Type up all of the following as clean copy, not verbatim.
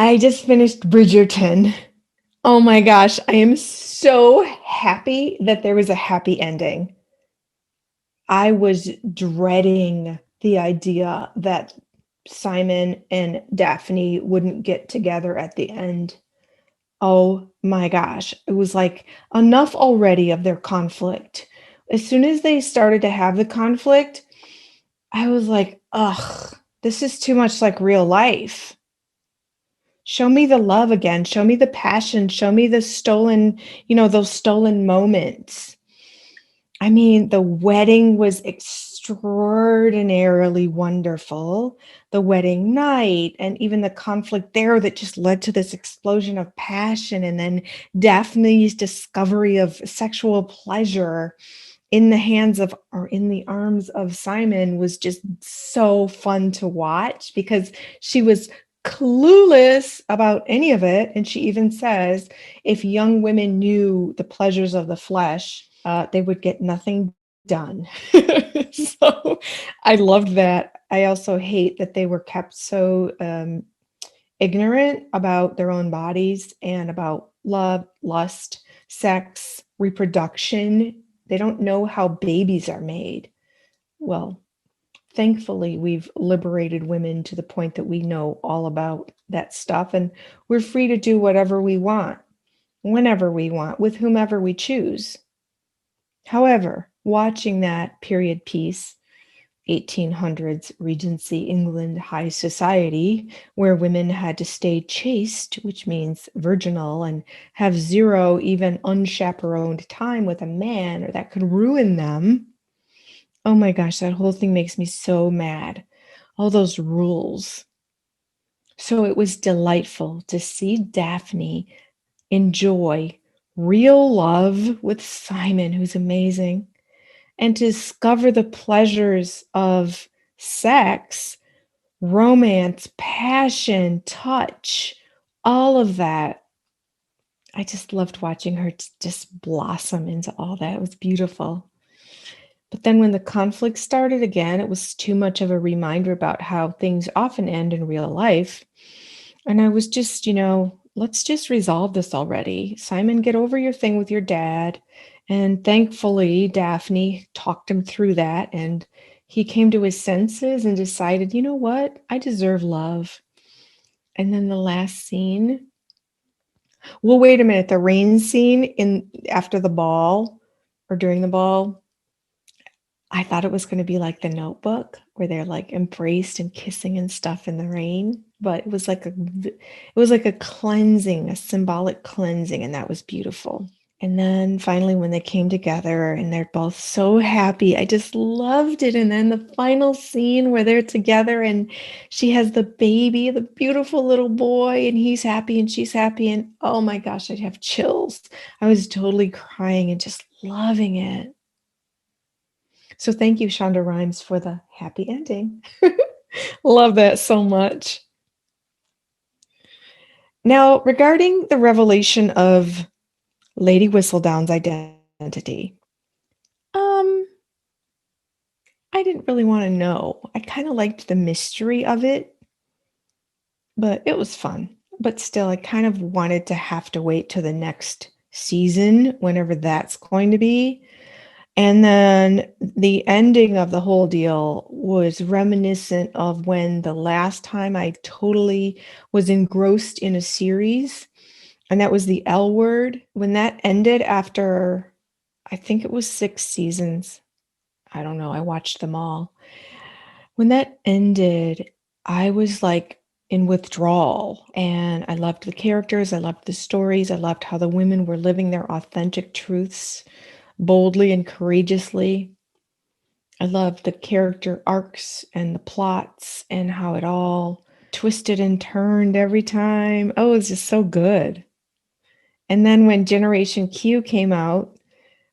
I just finished Bridgerton. Oh my gosh, I am so happy that there was a happy ending. I was dreading the idea that Simon and Daphne wouldn't get together at the end. Oh my gosh, it was like enough already of their conflict. As soon as they started to have the conflict, I was like, ugh, this is too much like real life. Show me the love again. Show me the passion. Show me the stolen, those stolen moments. I mean, the wedding was extraordinarily wonderful. The wedding night, and even the conflict there that just led to this explosion of passion. And then Daphne's discovery of sexual pleasure in the hands of or in the arms of Simon was just so fun to watch because she was clueless about any of it. And she even says, if young women knew the pleasures of the flesh, they would get nothing done. So I loved that. I also hate that they were kept so ignorant about their own bodies and about love, lust, sex, reproduction. They don't know how babies are made. Well, thankfully, we've liberated women to the point that we know all about that stuff, and we're free to do whatever we want, whenever we want, with whomever we choose. However, watching that period piece, 1800s Regency England high society, where women had to stay chaste, which means virginal, and have zero even unchaperoned time with a man, or that could ruin them. Oh my gosh, that whole thing makes me so mad. All those rules. So it was delightful to see Daphne enjoy real love with Simon, who's amazing, and to discover the pleasures of sex, romance, passion, touch, all of that. I just loved watching her just blossom into all that. It was beautiful. But then when the conflict started again, it was too much of a reminder about how things often end in real life. And I was just, let's just resolve this already. Simon, get over your thing with your dad. And thankfully, Daphne talked him through that. And he came to his senses and decided, you know what? I deserve love. And then the last scene. Well, wait a minute. The rain scene in after the ball or during the ball. I thought it was going to be like The Notebook, where they're like embraced and kissing and stuff in the rain, but it was like a cleansing, a symbolic cleansing, and that was beautiful. And then finally, when they came together and they're both so happy, I just loved it. And then the final scene where they're together and she has the baby, the beautiful little boy, and he's happy and she's happy. And oh my gosh, I'd have chills. I was totally crying and just loving it. So thank you, Shonda Rhimes, for the happy ending. Love that so much. Now, regarding the revelation of Lady Whistledown's identity, um, I didn't really want to know. I kind of liked the mystery of it, but it was fun. But still, I kind of wanted to have to wait till the next season, whenever that's going to be. And then the ending of the whole deal was reminiscent of when the last time I totally was engrossed in a series, and that was the L Word. When that ended after, I think it was 6 seasons. I don't know. I watched them all. When that ended, I was like in withdrawal, and I loved the characters. I loved the stories. I loved how the women were living their authentic truths boldly and courageously. I loved the character arcs and the plots and how it all twisted and turned every time. Oh, it was just so good. And then when Generation Q came out,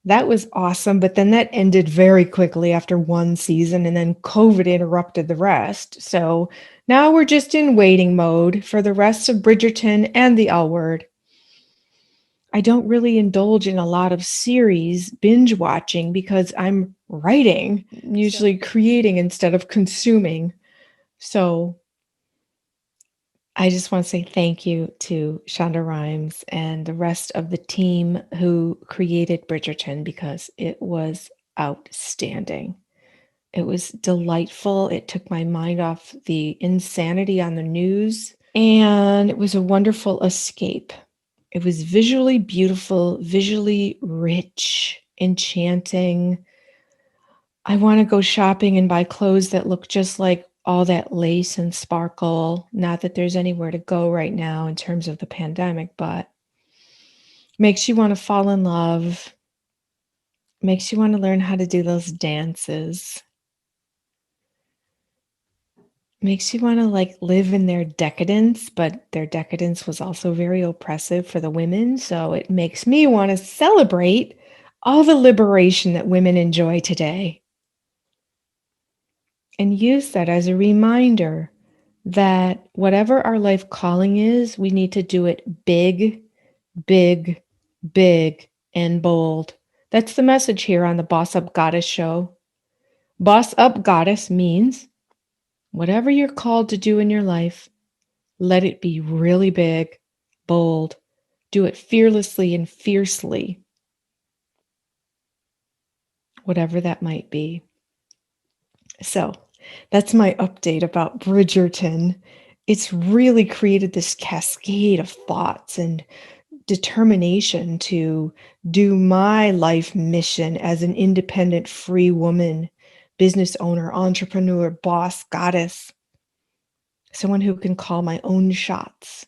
that was awesome. But then that ended very quickly after one season, and then COVID interrupted the rest. So now we're just in waiting mode for the rest of Bridgerton and the L Word. I don't really indulge in a lot of series binge watching because I'm writing, usually creating instead of consuming. So I just want to say thank you to Shonda Rhimes and the rest of the team who created Bridgerton because it was outstanding. It was delightful. It took my mind off the insanity on the news, and it was a wonderful escape. It was visually beautiful, visually rich, enchanting. I wanna go shopping and buy clothes that look just like all that lace and sparkle. Not that there's anywhere to go right now in terms of the pandemic, but makes you wanna fall in love, makes you wanna learn how to do those dances, makes you wanna, like, live in their decadence, but their decadence was also very oppressive for the women, so it makes me wanna celebrate all the liberation that women enjoy today and use that as a reminder that whatever our life calling is, we need to do it big, big, big, and bold. That's the message here on the Boss Up Goddess show. Boss Up Goddess means whatever you're called to do in your life, let it be really big, bold. Do it fearlessly and fiercely, whatever that might be. So that's my update about Bridgerton. It's really created this cascade of thoughts and determination to do my life mission as an independent, free woman, business owner, entrepreneur, boss, goddess, someone who can call my own shots.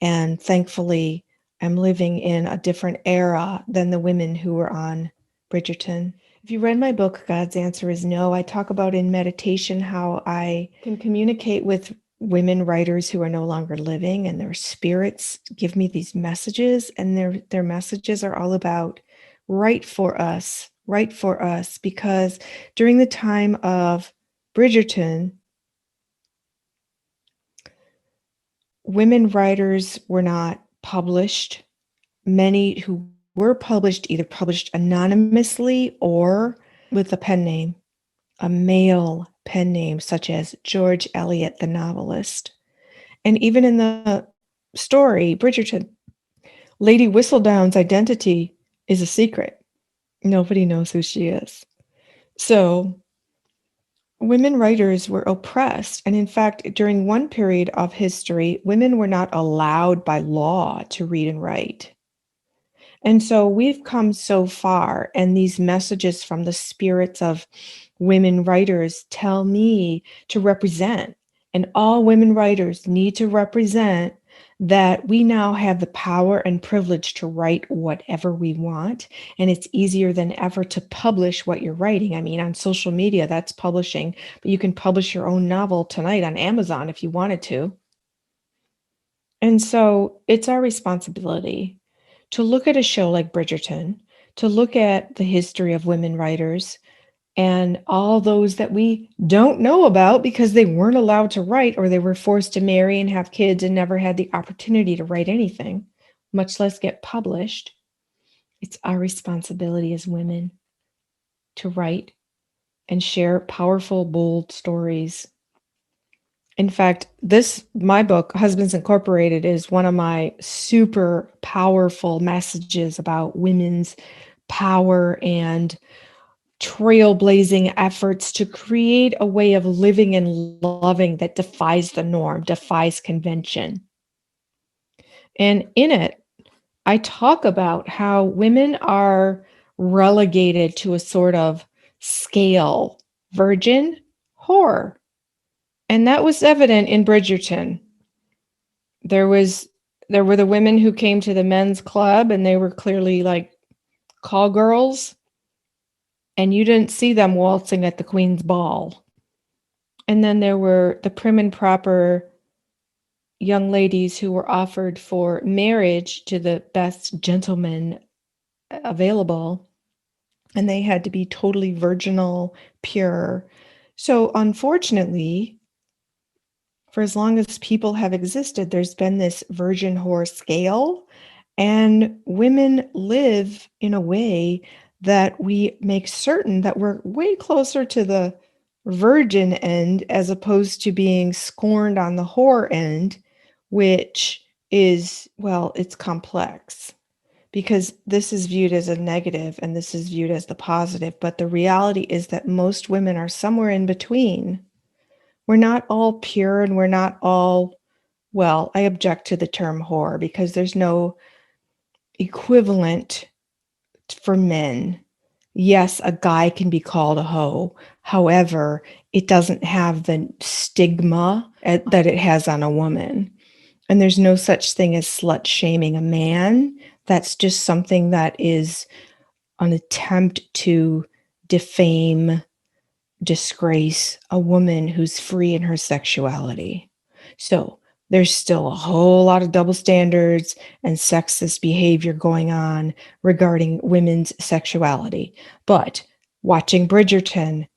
And thankfully, I'm living in a different era than the women who were on Bridgerton. If you read my book, God's Answer is No, I talk about in meditation how I can communicate with women writers who are no longer living, and their spirits give me these messages, and their messages are all about write for us, because during the time of Bridgerton, women writers were not published. Many who were published either published anonymously or with a pen name, a male pen name, such as George Eliot, the novelist. And even in the story, Bridgerton, Lady Whistledown's identity is a secret. Nobody knows who she is. So women writers were oppressed. And in fact, during one period of history, women were not allowed by law to read and write. And so we've come so far, and these messages from the spirits of women writers tell me to represent, and all women writers need to represent that we now have the power and privilege to write whatever we want. And it's easier than ever to publish what you're writing. I mean, on social media, that's publishing, but you can publish your own novel tonight on Amazon if you wanted to. And so it's our responsibility to look at a show like Bridgerton, to look at the history of women writers and all those that we don't know about because they weren't allowed to write, or they were forced to marry and have kids and never had the opportunity to write anything, much less get published. It's our responsibility as women to write and share powerful, bold stories. In fact, my book, Husbands Incorporated, is one of my super powerful messages about women's power and trailblazing efforts to create a way of living and loving that defies the norm, defies convention. And in it, I talk about how women are relegated to a sort of scale: virgin, whore. And that was evident in Bridgerton. There was there were the women who came to the men's club, and they were clearly like call girls, and you didn't see them waltzing at the queen's ball. And then there were the prim and proper young ladies who were offered for marriage to the best gentlemen available, and they had to be totally virginal, pure. So unfortunately, for as long as people have existed, there's been this virgin whore scale, and women live in a way that we make certain that we're way closer to the virgin end as opposed to being scorned on the whore end, which is, well, it's complex because this is viewed as a negative and this is viewed as the positive. But the reality is that most women are somewhere in between. We're not all pure and we're not all, well, I object to the term whore because there's no equivalent for men. Yes, a guy can be called a hoe. However, it doesn't have the stigma that it has on a woman. And there's no such thing as slut shaming a man. That's just something that is an attempt to defame, disgrace a woman who's free in her sexuality. So there's still a whole lot of double standards and sexist behavior going on regarding women's sexuality. But watching Bridgerton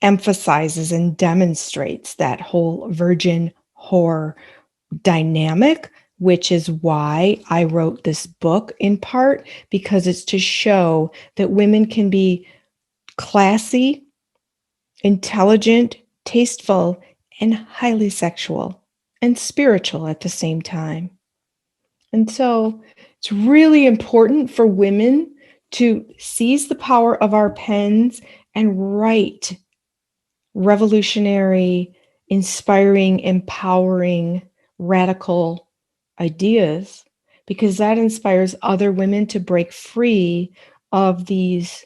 emphasizes and demonstrates that whole virgin whore dynamic, which is why I wrote this book in part, because it's to show that women can be classy, intelligent, tasteful, and highly sexual and spiritual at the same time. And so it's really important for women to seize the power of our pens and write revolutionary, inspiring, empowering, radical ideas, because that inspires other women to break free of these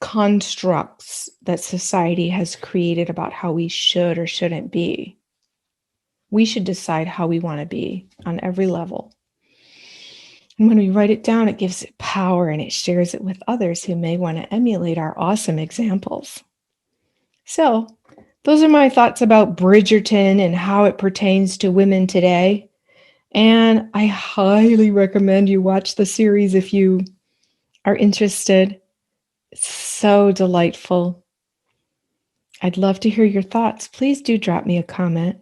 constructs that society has created about how we should or shouldn't be. We should decide how we want to be on every level. And when we write it down, it gives it power and it shares it with others who may want to emulate our awesome examples. So, those are my thoughts about Bridgerton and how it pertains to women today. And I highly recommend you watch the series if you are interested. It's so delightful. I'd love to hear your thoughts. Please do drop me a comment.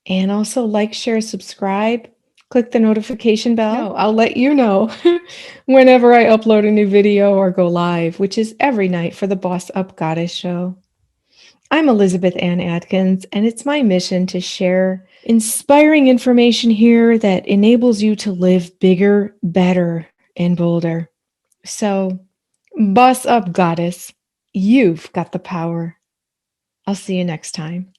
And also like, share, subscribe. Click the notification bell. No, I'll let you know whenever I upload a new video or go live, which is every night for the Boss Up Goddess Show. I'm Elizabeth Ann Atkins, and it's my mission to share inspiring information here that enables you to live bigger, better, and bolder. So, boss up, goddess. You've got the power. I'll see you next time.